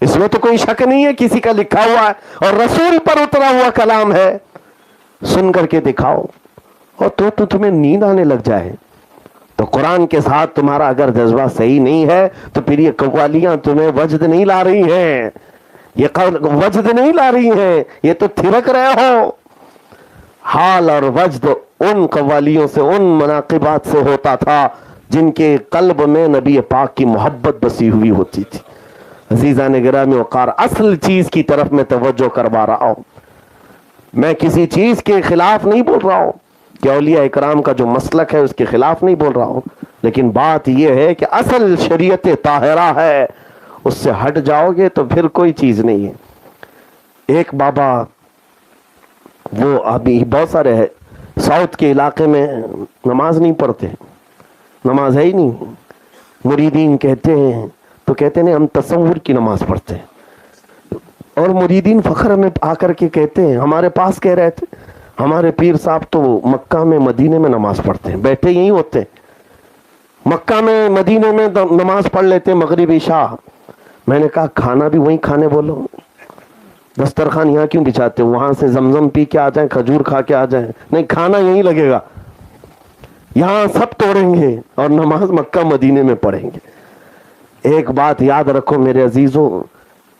اس میں تو کوئی شک نہیں ہے, کسی کا لکھا ہوا ہے اور رسول پر اترا ہوا کلام ہے. سن کر کے دکھاؤ. اور تو تمہیں نیند آنے لگ جائے تو قرآن کے ساتھ تمہارا اگر جذبہ صحیح نہیں ہے تو پھر یہ قوالیاں تمہیں وجد نہیں لا رہی ہیں, یہ وجد نہیں لا رہی ہیں, یہ تو تھرک رہے ہو. حال اور وجد ان قوالیوں سے, ان مناقبات سے ہوتا تھا جن کے قلب میں نبی پاک کی محبت بسی ہوئی ہوتی تھی. عزیزان گرامی وقار, اصل چیز کی طرف میں توجہ کروا رہا ہوں. میں کسی چیز کے خلاف نہیں بول رہا ہوں کہ اولیاء اکرام کا جو مسلک ہے اس کے خلاف نہیں بول رہا ہوں, لیکن بات یہ ہے کہ اصل شریعت طاہرہ ہے, اس سے ہٹ جاؤ گے تو پھر کوئی چیز نہیں ہے. ایک بابا, وہ ابھی بہت سارے ہے ساؤتھ کے علاقے میں نماز نہیں پڑھتے, نماز ہے ہی نہیں. مریدین کہتے ہیں تو کہتے ہیں ہم تصور کی نماز پڑھتے ہیں, اور مریدین فخر میں آ کر کے کہتے ہیں, ہمارے پاس کہہ رہے تھے ہمارے پیر صاحب تو مکہ میں مدینے میں نماز پڑھتے ہیں, بیٹھے یہی ہوتے ہیں, مکہ میں مدینے میں نماز پڑھ لیتے ہیں مغرب عشاء. میں نے کہا کھانا بھی وہیں کھانے بولو, دسترخوان یہاں کیوں بچھاتے ہو؟ وہاں سے زمزم پی کے آ جائیں, کھجور کھا کے آ جائیں. نہیں, کھانا یہیں لگے گا, یہاں سب توڑیں گے اور نماز مکہ مدینے میں پڑھیں گے. ایک بات یاد رکھو میرے عزیزوں,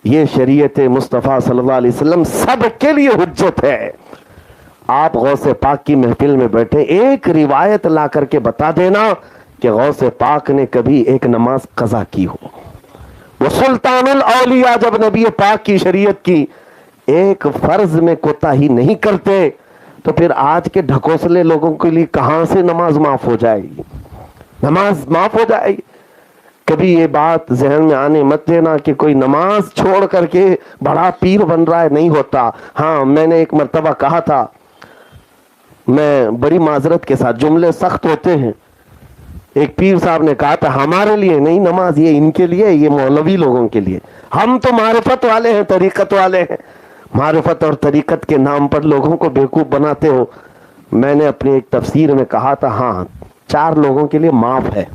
یہ شریعت مصطفیٰ صلی اللہ علیہ وسلم سب کے لیے حجت ہے. آپ غوث پاک کی محفل میں بیٹھے, ایک روایت لا کر کے بتا دینا کہ غوث پاک نے کبھی ایک نماز قضا کی ہو. وہ سلطان الاولیاء جب نبی پاک کی شریعت کی ایک فرض میں کوتاہی نہیں کرتے تو پھر آج کے ڈھکوسلے لوگوں کے لیے کہاں سے نماز معاف ہو جائے گی؟ نماز معاف ہو جائے گی. کبھی یہ بات ذہن میں آنے مت دینا کہ کوئی نماز چھوڑ کر کے بڑا پیر بن رہا ہے, نہیں ہوتا. ہاں, میں نے ایک مرتبہ کہا تھا, میں بڑی معذرت کے ساتھ, جملے سخت ہوتے ہیں, ایک پیر صاحب نے کہا تھا ہمارے لیے نہیں نماز, یہ ان کے لیے, یہ مولوی لوگوں کے لیے. ہم تو معرفت والے ہیں, طریقت والے ہیں. معرفت اور طریقت کے نام پر لوگوں کو بیوقوف بناتے ہو. میں نے اپنی ایک تفسیر میں کہا تھا ہاں 4 لوگوں کے لیے معاف ہے.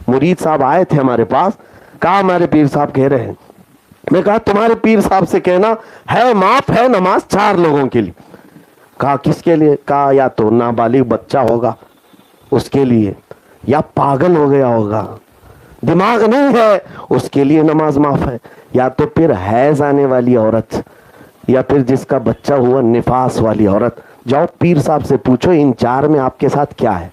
مرید صاحب آئے تھے ہمارے پاس, کہا ہمارے پیر صاحب کہہ رہے ہیں. میں کہا تمہارے پیر صاحب سے کہنا ہے معاف ہے نماز 4 لوگوں کے لیے. کہا کس کے لیے؟ کہا یا تو نابالغ بچہ ہوگا اس کے لیے, یا پاگل ہو گیا ہوگا, دماغ نہیں ہے اس کے لیے نماز معاف ہے, یا تو پھر حیض آنے والی عورت, یا پھر جس کا بچہ ہوا نفاس والی عورت. جاؤ پیر صاحب سے پوچھو ان 4 میں آپ کے ساتھ کیا ہے,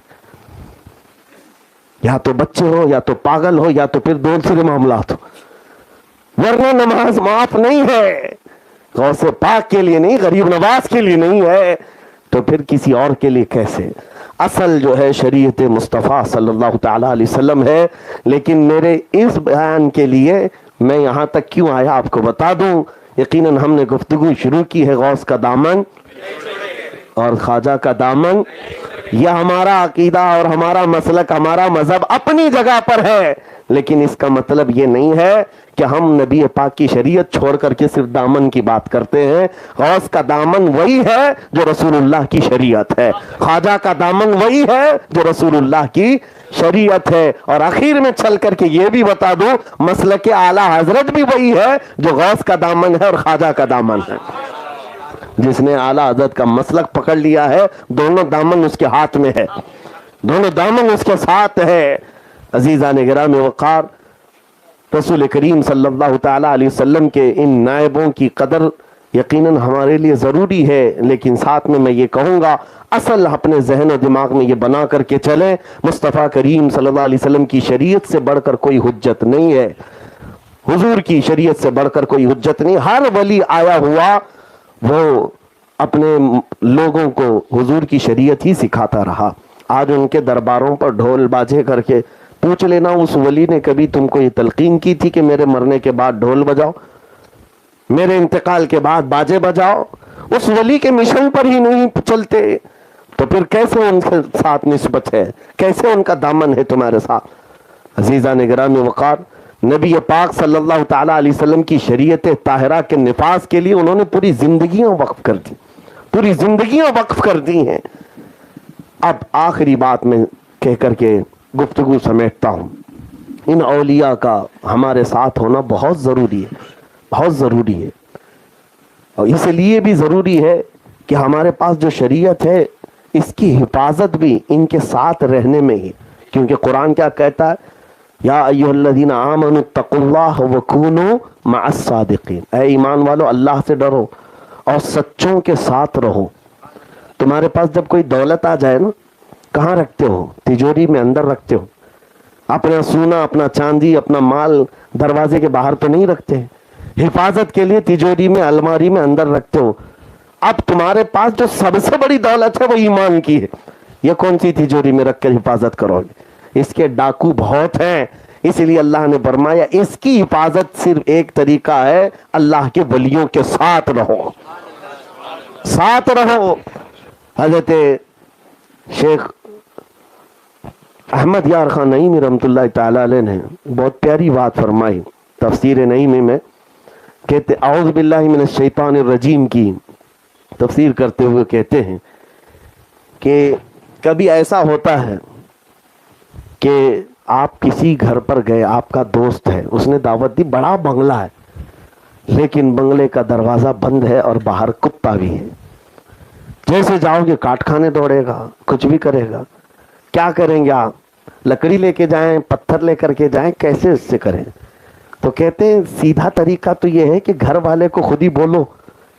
یا تو بچے ہو, یا تو پاگل ہو, یا تو پھر دوسرے معاملات ہو, ورنہ نماز معاف نہیں ہے. غوث پاک کے لیے نہیں, غریب نواز کے لیے نہیں ہے, تو پھر کسی اور کے لیے کیسے؟ اصل جو ہے شریعت مصطفیٰ صلی اللہ تعالیٰ علیہ وسلم ہے. لیکن میرے اس بیان کے لیے میں یہاں تک کیوں آیا آپ کو بتا دوں. یقیناً ہم نے گفتگو شروع کی ہے غوث کا دامن اور خواجہ کا دامن. یہ ہمارا عقیدہ اور ہمارا مسلک, ہمارا مذہب اپنی جگہ پر ہے, لیکن اس کا مطلب یہ نہیں ہے کہ ہم نبی پاک کی شریعت چھوڑ کر کے صرف دامن کی بات کرتے ہیں. غوث کا دامن وہی ہے جو رسول اللہ کی شریعت ہے, خواجہ کا دامن وہی ہے جو رسول اللہ کی شریعت ہے. اور آخر میں چل کر کے یہ بھی بتا دوں, مسلک اعلیٰ حضرت بھی وہی ہے جو غوث کا دامن ہے اور خواجہ کا دامن ہے. جس نے اعلیٰ حضرت کا مسلک پکڑ لیا ہے, دونوں دامن اس کے ہاتھ میں ہے, دونوں دامن اس کے ساتھ ہے. عزیزان گرامی وقار, رسول کریم صلی اللہ تعالیٰ علیہ وسلم کے ان نائبوں کی قدر یقیناً ہمارے لیے ضروری ہے, لیکن ساتھ میں یہ کہوں گا اصل اپنے ذہن و دماغ میں یہ بنا کر کے چلیں, مصطفیٰ کریم صلی اللہ علیہ وسلم کی شریعت سے بڑھ کر کوئی حجت نہیں ہے, حضور کی شریعت سے بڑھ کر کوئی حجت نہیں. ہر ولی آیا ہوا وہ اپنے لوگوں کو حضور کی شریعت ہی سکھاتا رہا. آج ان کے درباروں پر ڈھول باجے کر کے پوچھ لینا اس ولی نے کبھی تم کو یہ تلقین کی تھی کہ میرے مرنے کے بعد ڈھول بجاؤ, میرے انتقال کے بعد باجے بجاؤ؟ اس ولی کے مشن پر ہی نہیں چلتے تو پھر کیسے ان کے ساتھ نسبت ہے, کیسے ان کا دامن ہے تمہارے ساتھ؟ عزیزان گرامی وقار, نبی پاک صلی اللہ تعالیٰ علیہ وسلم کی شریعت طاہرہ کے نفاذ کے لیے انہوں نے پوری زندگیاں وقف کر دی, پوری زندگیاں وقف کر دی ہیں. اب آخری بات میں کہہ کر کے گفتگو سمیٹتا ہوں, ان اولیاء کا ہمارے ساتھ ہونا بہت ضروری ہے, بہت ضروری ہے. اور اس لیے بھی ضروری ہے کہ ہمارے پاس جو شریعت ہے اس کی حفاظت بھی ان کے ساتھ رہنے میں ہی, کیونکہ قرآن کیا کہتا ہے, یا ایھا الذین آمنوا اتقوا اللہ وکونوا مع الصادقین, اے ایمان والو اللہ سے ڈرو اور سچوں کے ساتھ رہو. تمہارے پاس جب کوئی دولت آ جائے نا, کہاں رکھتے ہو؟ تجوری میں اندر رکھتے ہو. اپنا سونا, اپنا چاندی, اپنا مال دروازے کے باہر تو نہیں رکھتے, حفاظت کے لیے تجوری میں, الماری میں اندر رکھتے ہو. اب تمہارے پاس جو سب سے بڑی دولت ہے وہ ایمان کی ہے, یہ کون سی تجوری میں رکھ کر حفاظت کرو گے؟ اس کے ڈاکو بہت ہیں, اس لیے اللہ نے فرمایا اس کی حفاظت صرف ایک طریقہ ہے, اللہ کے ولیوں کے ساتھ رہو, ساتھ رہو. حضرت شیخ احمد یار خان نعیمی رحمۃ اللہ تعالیٰ علیہ نے بہت پیاری بات فرمائی تفسیر نعیمی میں, کہتے اعوذ باللہ من الشیطان الرجیم کی تفسیر کرتے ہوئے کہتے ہیں کہ کبھی ایسا ہوتا ہے کہ آپ کسی گھر پر گئے, آپ کا دوست ہے, اس نے دعوت دی, بڑا بنگلہ ہے لیکن بنگلے کا دروازہ بند ہے اور باہر کتا بھی ہے. جیسے جاؤ گے کاٹ کھانے دوڑے گا, کچھ بھی کرے گا. کیا کریں گے آپ؟ لکڑی لے کے جائیں, پتھر لے کر کے جائیں, کیسے اس سے کریں؟ تو کہتے ہیں سیدھا طریقہ تو یہ ہے کہ گھر والے کو خود ہی بولو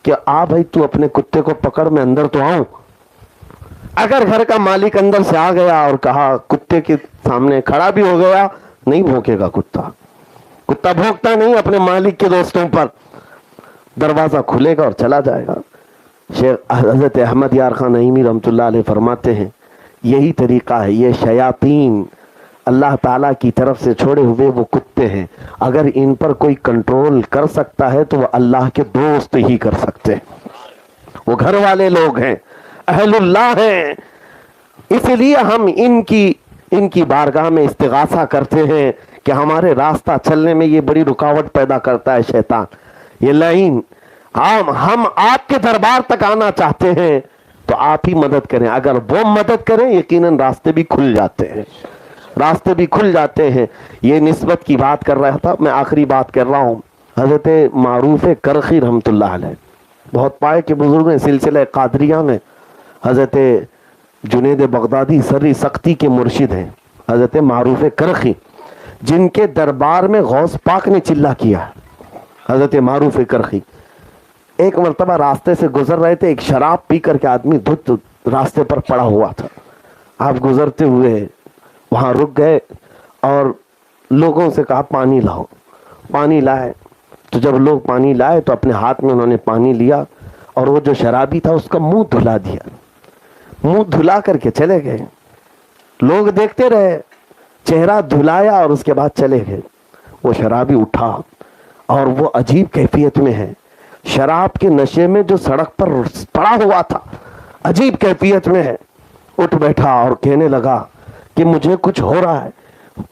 کہ آ بھائی تو اپنے کتے کو پکڑ, میں اندر تو آؤں. اگر گھر کا مالک اندر سے آ گیا اور کہا, کتے کے سامنے کھڑا بھی ہو گیا, نہیں بھونکے گا کتا, کتا بھونکتا نہیں اپنے مالک کے دوستوں پر. دروازہ کھلے گا اور چلا جائے گا. شیخ حضرت احمد یار خان نعیمی رحمۃ اللہ علیہ فرماتے ہیں یہی طریقہ ہے. یہ شیاطین اللہ تعالیٰ کی طرف سے چھوڑے ہوئے وہ کتے ہیں, اگر ان پر کوئی کنٹرول کر سکتا ہے تو وہ اللہ کے دوست ہی کر سکتے ہیں, وہ گھر والے لوگ ہیں, اہل اللہ ہیں. اس لیے ہم ان کی بارگاہ میں استغاثہ کرتے ہیں کہ ہمارے راستہ چلنے میں یہ بڑی رکاوٹ پیدا کرتا ہے شیطان, یہ لعین. ہم آپ کے دربار تک آنا چاہتے ہیں تو آپ ہی مدد کریں, اگر وہ مدد کریں یقیناً راستے بھی کھل جاتے ہیں, راستے بھی کھل جاتے ہیں. یہ نسبت کی بات کر رہا تھا, میں آخری بات کر رہا ہوں. حضرت معروف کرخی رحمۃ اللہ علیہ بہت پائے کے بزرگ ہیں, سلسلہ قادریہ میں حضرت جنید بغدادی سری سختی کے مرشد ہیں, حضرت معروف کرخی, جن کے دربار میں غوث پاک نے چلا کیا. حضرت معروف کرخی ایک مرتبہ راستے سے گزر رہے تھے, ایک شراب پی کر کے آدمی دھت راستے پر پڑا ہوا تھا. آپ گزرتے ہوئے وہاں رک گئے اور لوگوں سے کہا پانی لاؤ. پانی لائے تو جب لوگ پانی لائے تو اپنے ہاتھ میں انہوں نے پانی لیا اور وہ جو شرابی تھا اس کا منہ دھلا دیا, منہ دھلا کر کے چلے گئے. لوگ دیکھتے رہے, چہرہ دھلایا اور اس کے بعد چلے گئے. وہ شرابی اٹھا اور وہ عجیب کیفیت میں ہے, شراب کے نشے میں جو سڑک پر پڑا ہوا تھا, عجیب کیفیت میں ہے. اٹھ بیٹھا اور کہنے لگا کہ مجھے کچھ ہو رہا ہے,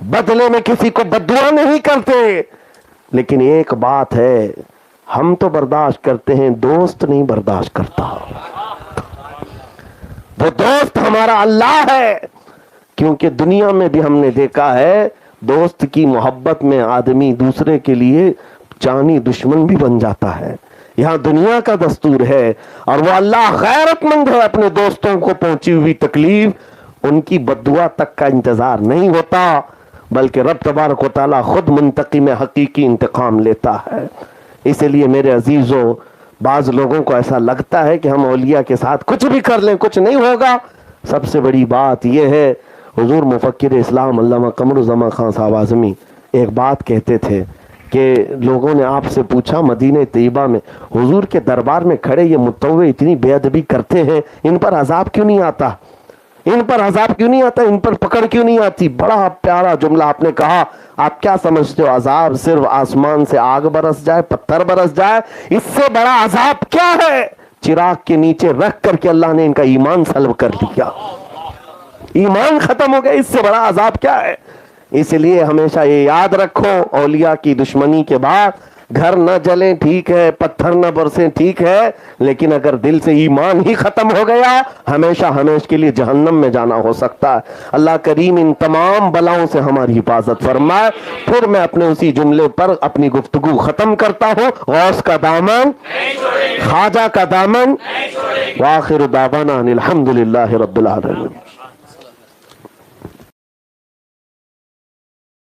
بدلے میں کسی کو بددعا نہیں کرتے، لیکن ایک بات ہے، ہم تو برداشت کرتے ہیں، دوست نہیں برداشت کرتا۔ وہ دوست ہمارا اللہ ہے، کیونکہ دنیا میں بھی ہم نے دیکھا ہے دوست کی محبت میں آدمی دوسرے کے لیے جانی دشمن بھی بن جاتا ہے۔ یہاں دنیا کا دستور ہے، اور وہ اللہ غیرت مند ہے، اپنے دوستوں کو پہنچی ہوئی تکلیف ان کی بددعا تک کا انتظار نہیں ہوتا، بلکہ رب تبارک و تعالی خود منتقم حقیقی انتقام لیتا ہے۔ اسی لیے میرے عزیزوں، بعض لوگوں کو ایسا لگتا ہے کہ ہم اولیاء کے ساتھ کچھ بھی کر لیں کچھ نہیں ہوگا۔ سب سے بڑی بات یہ ہے، حضور مفکر اسلام علامہ قمر الزمان خان صاحب اعظمی ایک بات کہتے تھے کہ لوگوں نے آپ سے پوچھا مدینہ طیبہ میں حضور کے دربار میں کھڑے یہ متطوع اتنی بے ادبی کرتے ہیں، ان پر عذاب کیوں نہیں آتا؟ ان پر عذاب کیوں نہیں آتا؟ ان پر پکڑ کیوں نہیں آتی؟ بڑا پیارا جملہ آپ نے کہا۔ آپ کیا سمجھتے ہو عذاب صرف آسمان سے آگ برس جائے، پتھر برس جائے؟ اس سے بڑا عذاب کیا ہے؟ چراغ کے نیچے رکھ کر کے اللہ نے ان کا ایمان سلب کر لیا، ایمان ختم ہو گیا، اس سے بڑا عذاب کیا ہے؟ اس لیے ہمیشہ یہ یاد رکھو، اولیاء کی دشمنی کے بعد گھر نہ جلیں ٹھیک ہے، پتھر نہ برسیں ٹھیک ہے، لیکن اگر دل سے ایمان ہی ختم ہو گیا ہمیشہ ہمیشہ کے لیے جہنم میں جانا ہو سکتا ہے۔ اللہ کریم ان تمام بلاؤں سے ہماری حفاظت فرمائے۔ پھر میں اپنے اسی جملے پر اپنی گفتگو ختم کرتا ہوں، غوث کا دامن، خواجہ کا دامن، وآخر دعوانا ان الحمدللہ رب العالمین۔